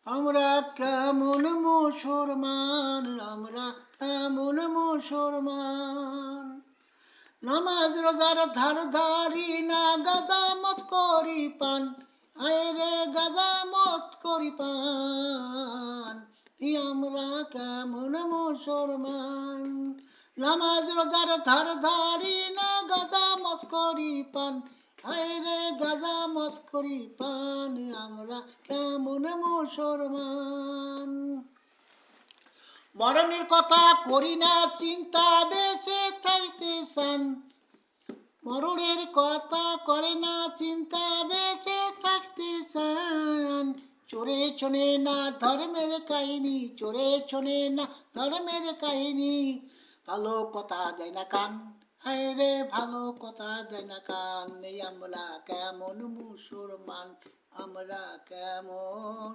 আমরা কেমন মুসলমান, আমরা কেমন মুসলমান। নামাজ রোজার ধার ধারি না, গাজা মত করি পান। আয় রে গাজা মত করি পান। আমরা কেমন মুসলমান। নামাজ রোজার ধার ধারি না, গাজা মত করি পান। আয় রে গাজা মত করি পান। আমরা কেমন মুসলমান। মরণের কথা করি না চিন্তা, বেঁচে থাকতে চান। মরণের কথা করে না চিন্তা, বেঁচে থাকতে চান। চোরে শোনে না ধর্মের কাহিনী, চোরে শোনে না ধর্মের কাহিনী। ভালো কথা দেয় না কান, হায় রে ভালো কথা দেয় না কান। এই আমরা কেমন মুসলমান, আমরা কেমন